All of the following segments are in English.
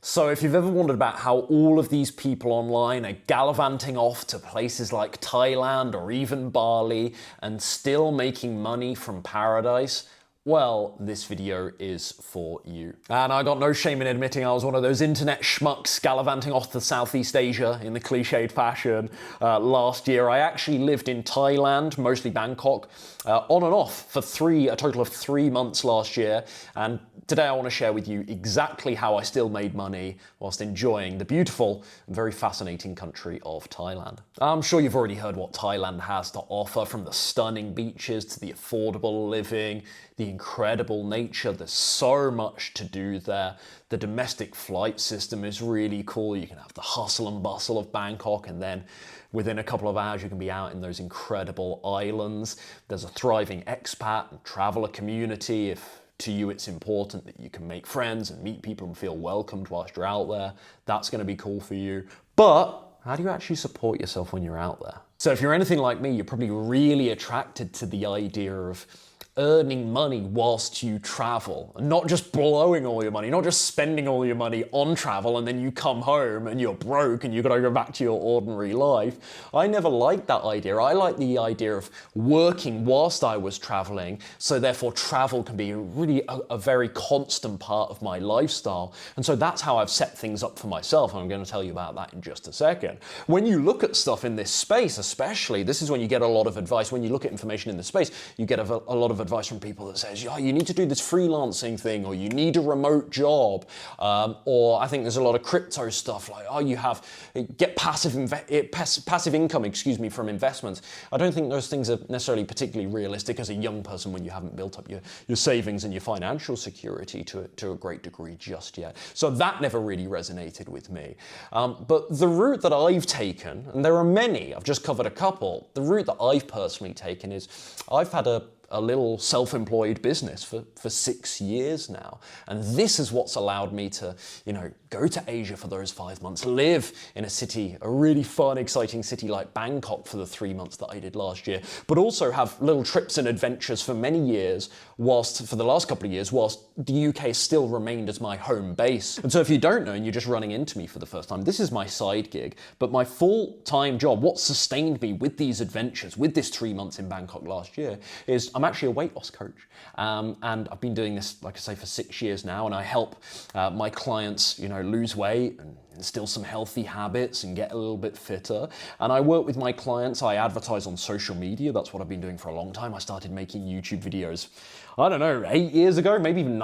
So if you've ever wondered about how all of these people online are gallivanting off to places like Thailand or even Bali and still making money from paradise, well, this video is for you. And I got no shame in admitting I was one of those internet schmucks gallivanting off to Southeast Asia in the cliched fashion last year. I actually lived in Thailand, mostly Bangkok, on and off for a total of 3 months last year. And today I want to share with you exactly how I still made money whilst enjoying the beautiful and very fascinating country of Thailand. I'm sure you've already heard what Thailand has to offer, from the stunning beaches to the affordable living, the incredible nature. There's so much to do there. The domestic flight system is really cool. You can have the hustle and bustle of Bangkok, and then within a couple of hours you can be out in those incredible islands. There's a thriving expat and traveler community. If to you it's important that you can make friends and meet people and feel welcomed whilst you're out there, that's going to be cool for you. But how do you actually support yourself when you're out there? So if you're anything like me, you're probably really attracted to the idea of earning money whilst you travel, and not just blowing all your money, not just spending all your money on travel and then you come home and you're broke and you've got to go back to your ordinary life. I never liked that idea. I like the idea of working whilst I was traveling, so therefore travel can be really a very constant part of my lifestyle. And so that's how I've set things up for myself. I'm going to tell you about that in just a second. When you look at stuff in this space, especially, this is when you get a lot of advice. When you look at information in the space, you get a lot of advice from people that says, oh, you need to do this freelancing thing, or you need a remote job, or I think there's a lot of crypto stuff like, oh, get passive income, from investments. I don't think those things are necessarily particularly realistic as a young person when you haven't built up your savings and your financial security to a great degree just yet. So that never really resonated with me. But the route that I've taken, and there are many, I've just covered a couple, the route that I've personally taken is I've had a little self-employed business for 6 years now. And this is what's allowed me to, go to Asia for those 5 months, live in a city, a really fun, exciting city like Bangkok for the 3 months that I did last year, but also have little trips and adventures for many years for the last couple of years, whilst the UK still remained as my home base. And so if you don't know and you're just running into me for the first time, this is my side gig, but my full-time job, what sustained me with these adventures, with this 3 months in Bangkok last year, is I'm actually a weight loss coach. And I've been doing this, like I say, for 6 years now, and I help my clients, lose weight and instill some healthy habits and get a little bit fitter. And I work with my clients, I advertise on social media. That's what I've been doing for a long time. I started making YouTube videos, I don't know, 8 years ago, maybe even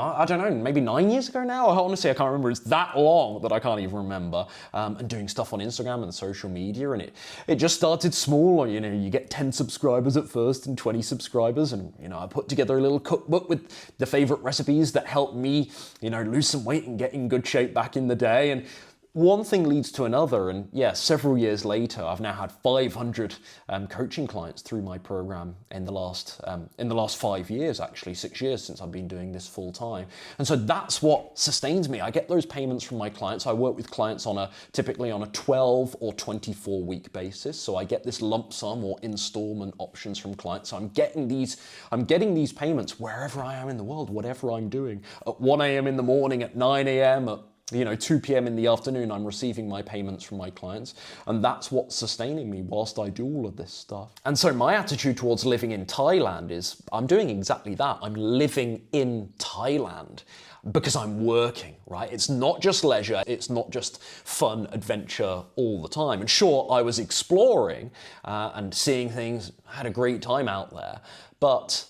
maybe 9 years ago now. Honestly, I can't remember. It's that long that I can't even remember. And doing stuff on Instagram and social media, and it just started small. You get 10 subscribers at first and 20 subscribers, and I put together a little cookbook with the favorite recipes that helped me, lose some weight and get in good shape back in the day. And one thing leads to another, and several years later, I've now had 500 coaching clients through my program in the last 5 years, actually 6 years since I've been doing this full time. And so that's what sustains me. I get those payments from my clients. I work with clients typically on a 12 or 24 week basis. So I get this lump sum or installment options from clients. So I'm getting these payments wherever I am in the world, whatever I'm doing. At 1 a.m. in the morning, at 9 a.m., at 2 p.m. in the afternoon, I'm receiving my payments from my clients, and that's what's sustaining me whilst I do all of this stuff. And so my attitude towards living in Thailand is I'm doing exactly that. I'm living in Thailand because I'm working, right? It's not just leisure, it's not just fun adventure all the time. And sure, I was exploring and seeing things, I had a great time out there, but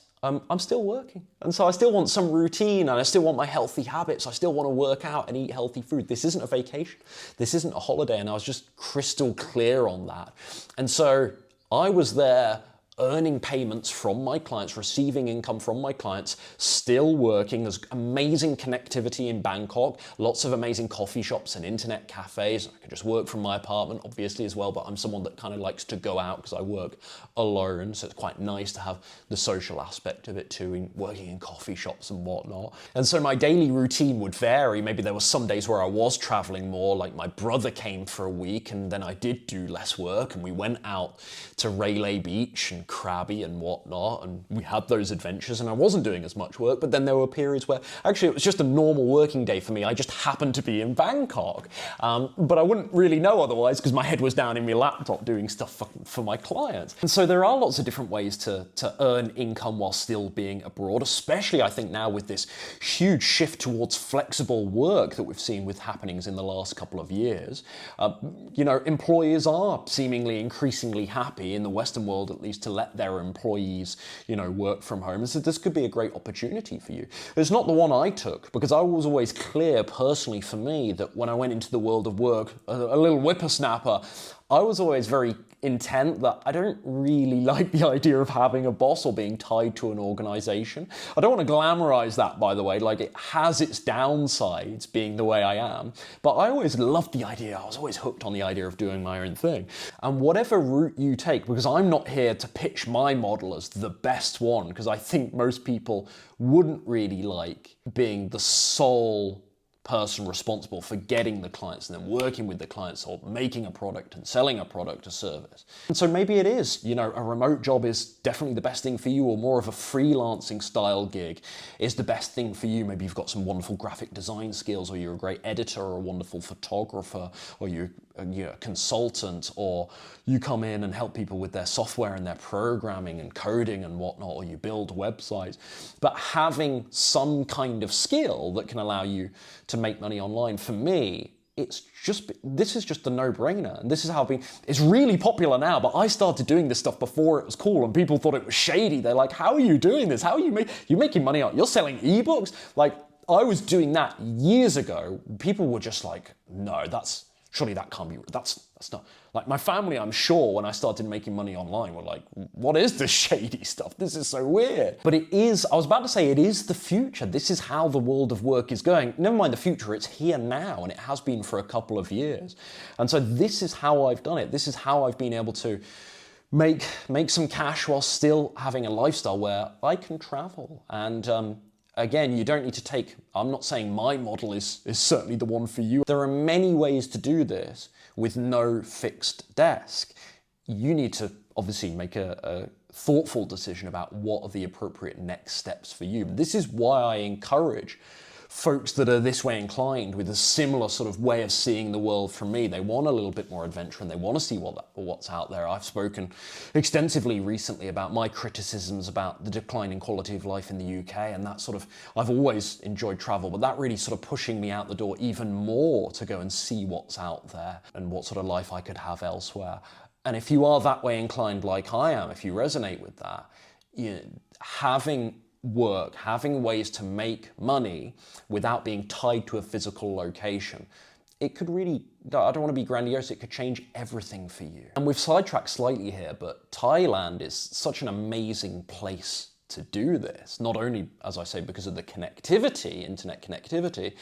I'm still working. And so I still want some routine, and I still want my healthy habits. I still want to work out and eat healthy food. This isn't a vacation. This isn't a holiday. And I was just crystal clear on that. And so I was there earning payments from my clients, receiving income from my clients, still working. There's amazing connectivity in Bangkok, lots of amazing coffee shops and internet cafes. I can just work from my apartment, obviously, as well, but I'm someone that kind of likes to go out because I work alone, so it's quite nice to have the social aspect of it too, working in coffee shops and whatnot. And so my daily routine would vary. Maybe there were some days where I was traveling more, like my brother came for a week, and then I did do less work, and we went out to Railay Beach and and crabby and whatnot, and we had those adventures, and I wasn't doing as much work, but then there were periods where actually it was just a normal working day for me. I just happened to be in Bangkok, but I wouldn't really know otherwise because my head was down in my laptop doing stuff for my clients. And so there are lots of different ways to earn income while still being abroad, especially I think now with this huge shift towards flexible work that we've seen with happenings in the last couple of years. Employers are seemingly increasingly happy in the Western world, at least, to let their employees, work from home. And so this could be a great opportunity for you. It's not the one I took because I was always clear personally for me that when I went into the world of work, a little whippersnapper, I was always very intent that I don't really like the idea of having a boss or being tied to an organization. I don't want to glamorize that, by the way, like it has its downsides being the way I am, but I always loved the idea, I was always hooked on the idea of doing my own thing. And whatever route you take, because I'm not here to pitch my model as the best one, because I think most people wouldn't really like being the sole person responsible for getting the clients and then working with the clients or making a product and selling a product or service. And so maybe it is, a remote job is definitely the best thing for you, or more of a freelancing style gig is the best thing for you. Maybe you've got some wonderful graphic design skills, or you're a great editor or a wonderful photographer, or you're a consultant, or you come in and help people with their software and their programming and coding and whatnot, or you build websites. But having some kind of skill that can allow you to make money online, for me, this is just a no-brainer. And this is how it's really popular now, but I started doing this stuff before it was cool and people thought it was shady. They're like, how are you doing this? How are you making money out? You're selling ebooks? Like, I was doing that years ago. People were just like, no, surely that can't be, that's not, like my family, I'm sure, when I started making money online were like, what is this shady stuff? This is so weird. But it is the future. This is how the world of work is going. Never mind the future, it's here now, and it has been for a couple of years. And so this is how I've done it. This is how I've been able to make some cash while still having a lifestyle where I can travel. And again, you don't need to I'm not saying my model is certainly the one for you. There are many ways to do this with no fixed desk. You need to obviously make a thoughtful decision about what are the appropriate next steps for you. This is why I encourage folks that are this way inclined with a similar sort of way of seeing the world from me. They want a little bit more adventure and they want to see what's out there. I've spoken extensively recently about my criticisms about the declining quality of life in the UK, and that sort of, I've always enjoyed travel, but that really sort of pushing me out the door even more to go and see what's out there and what sort of life I could have elsewhere. And if you are that way inclined like I am, if you resonate with that, having work, having ways to make money without being tied to a physical location, it could really, I don't want to be grandiose, it could change everything for you. And we've sidetracked slightly here, but Thailand is such an amazing place to do this. Not only, as I say, because of the connectivity, internet connectivity,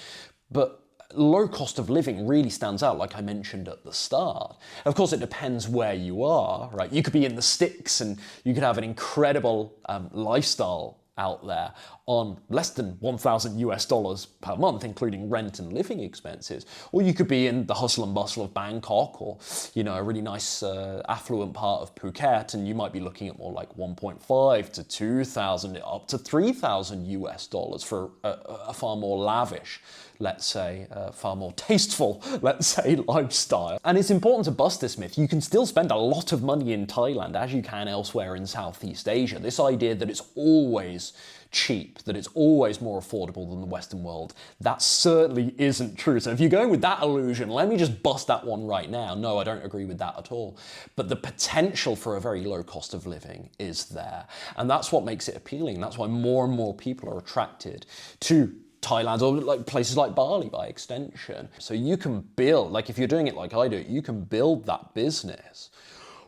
but low cost of living really stands out, like I mentioned at the start. Of course, it depends where you are, right? You could be in the sticks and you could have an incredible lifestyle out there on less than $1,000 per month, including rent and living expenses. Or you could be in the hustle and bustle of Bangkok, or a really nice affluent part of Phuket, and you might be looking at more like 1.5 to 2,000, up to $3,000 for a far more lavish, let's say, far more tasteful, let's say, lifestyle. And it's important to bust this myth. You can still spend a lot of money in Thailand as you can elsewhere in Southeast Asia. This idea that it's always cheap, that it's always more affordable than the Western world, that certainly isn't true. So if you're going with that illusion, let me just bust that one right now. No, I don't agree with that at all. But the potential for a very low cost of living is there. And that's what makes it appealing. That's why more and more people are attracted to Thailand, or like places like Bali by extension. So you can build, like if you're doing it like I do, you can build that business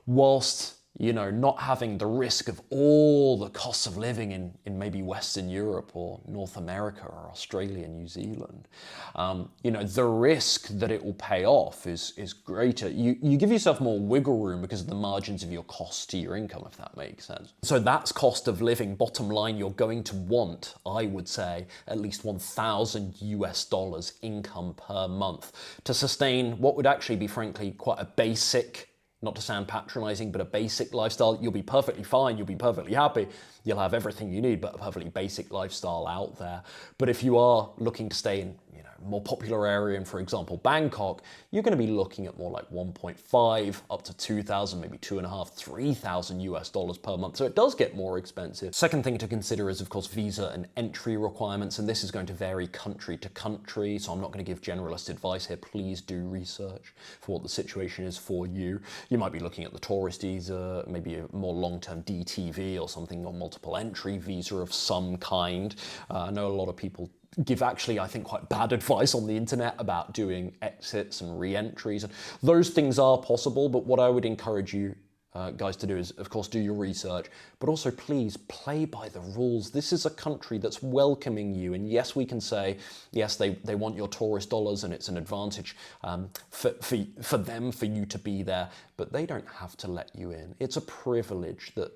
whilst not having the risk of all the costs of living in maybe Western Europe or North America or Australia, New Zealand. The risk that it will pay off is greater. You give yourself more wiggle room because of the margins of your cost to your income, if that makes sense. So that's cost of living. Bottom line, you're going to want, I would say, at least $1,000 income per month to sustain what would actually be, frankly, quite a basic not to sound patronizing, but a basic lifestyle, you'll be perfectly fine, you'll be perfectly happy, you'll have everything you need, but a perfectly basic lifestyle out there. But if you are looking to stay in, a more popular area in, for example, Bangkok, you're going to be looking at more like 1.5 up to 2,000, maybe 2,500, 3,000 US dollars per month. So it does get more expensive. Second thing to consider is, of course, visa and entry requirements, and this is going to vary country to country. So I'm not going to give generalist advice here. Please do research for what the situation is for you. You might be looking at the tourist visa, maybe a more long-term DTV or something, or multiple entry visa of some kind. I know a lot of people give actually, I think, quite bad advice on the internet about doing exits and re-entries. And those things are possible, but what I would encourage you guys to do is, of course, do your research, but also please play by the rules. This is a country that's welcoming you. And yes, we can say, yes, they want your tourist dollars and it's an advantage for them, for you to be there, but they don't have to let you in. It's a privilege that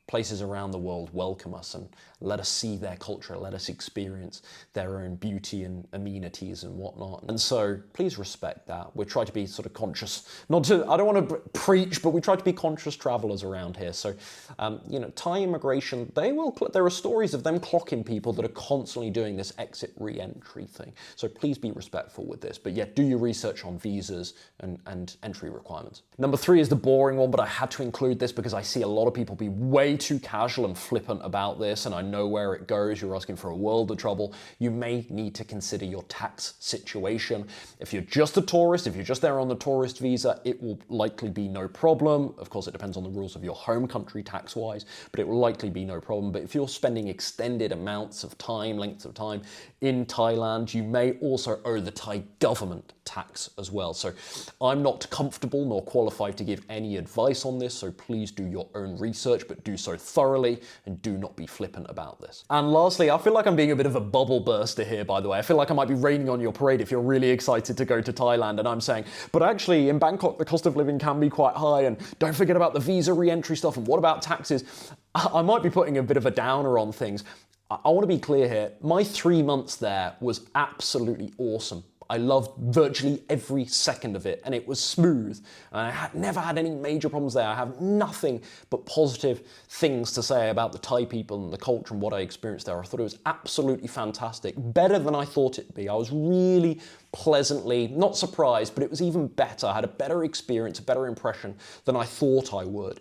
places around the world welcome us and let us see their culture, let us experience their own beauty and amenities and whatnot. And so please respect that. We try to be sort of conscious, I don't want to preach, but we try to be conscious travelers around here. So, Thai immigration, there are stories of them clocking people that are constantly doing this exit re-entry thing. So please be respectful with this, but yet do your research on visas and entry requirements. Number 3 is the boring one, but I had to include this because I see a lot of people be way too casual and flippant about this, and I know where it goes. You're asking for a world of trouble. You may need to consider your tax situation. If you're just a tourist, if you're just there on the tourist visa, it will likely be no problem. Of course, it depends on the rules of your home country tax-wise, but it will likely be no problem. But if you're spending extended amounts of time, lengths of time in Thailand, you may also owe the Thai government tax as well. So I'm not comfortable nor qualified to give any advice on this, so please do your own research, but do so thoroughly and do not be flippant about this. And lastly, I feel like I'm being a bit of a bubble burster here, by the way. I feel like I might be raining on your parade if you're really excited to go to Thailand, and I'm saying, but actually in Bangkok, the cost of living can be quite high, and don't forget about the visa re-entry stuff, and what about taxes? I might be putting a bit of a downer on things. I want to be clear here. My 3 months there was absolutely awesome. I loved virtually every second of it, and it was smooth. And I had never had any major problems there. I have nothing but positive things to say about the Thai people and the culture and what I experienced there. I thought it was absolutely fantastic, better than I thought it'd be. I was really pleasantly, not surprised, but it was even better. I had a better experience, a better impression than I thought I would.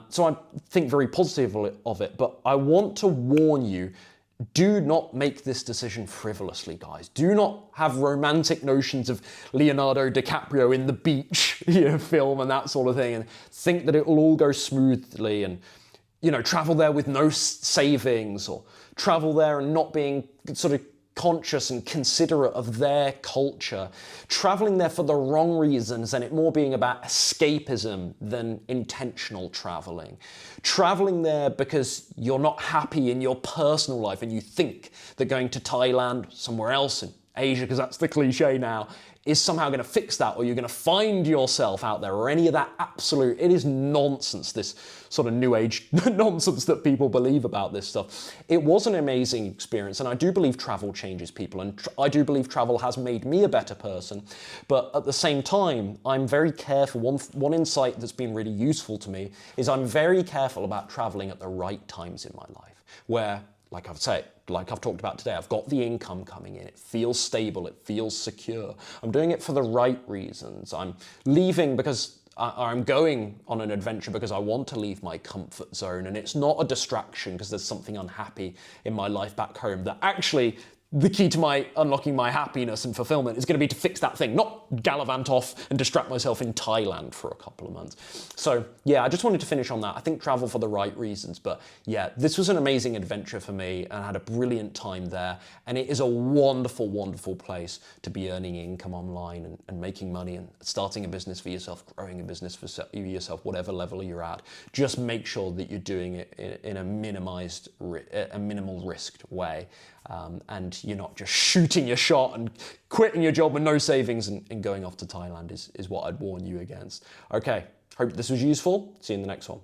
So I think very positively of it, but I want to warn you, do not make this decision frivolously, guys. Do not have romantic notions of Leonardo DiCaprio in the beach film and that sort of thing and think that it will all go smoothly and, travel there with no savings, or travel there and not being sort of conscious and considerate of their culture, traveling there for the wrong reasons and it more being about escapism than intentional traveling there because you're not happy in your personal life and you think that going to Thailand, somewhere else in Asia, because that's the cliche now, is somehow going to fix that, or you're going to find yourself out there, or any of that it is nonsense, this sort of new age nonsense that people believe about this stuff. It was an amazing experience, and I do believe travel changes people, and I do believe travel has made me a better person, but at the same time, I'm very careful. One insight that's been really useful to me is I'm very careful about traveling at the right times in my life, where, like I've talked about today, I've got the income coming in, it feels stable, it feels secure. I'm doing it for the right reasons. I'm leaving because I'm going on an adventure because I want to leave my comfort zone, and it's not a distraction because there's something unhappy in my life back home that actually the key to my unlocking my happiness and fulfillment is going to be to fix that thing, not gallivant off and distract myself in Thailand for a couple of months. So yeah, I just wanted to finish on that. I think travel for the right reasons, but yeah, this was an amazing adventure for me and I had a brilliant time there. And it is a wonderful, wonderful place to be earning income online and making money and starting a business for yourself, growing a business for yourself, whatever level you're at. Just make sure that you're doing it in a minimal risked way. And you're not just shooting your shot and quitting your job with no savings and going off to Thailand is what I'd warn you against. Okay, hope this was useful. See you in the next one.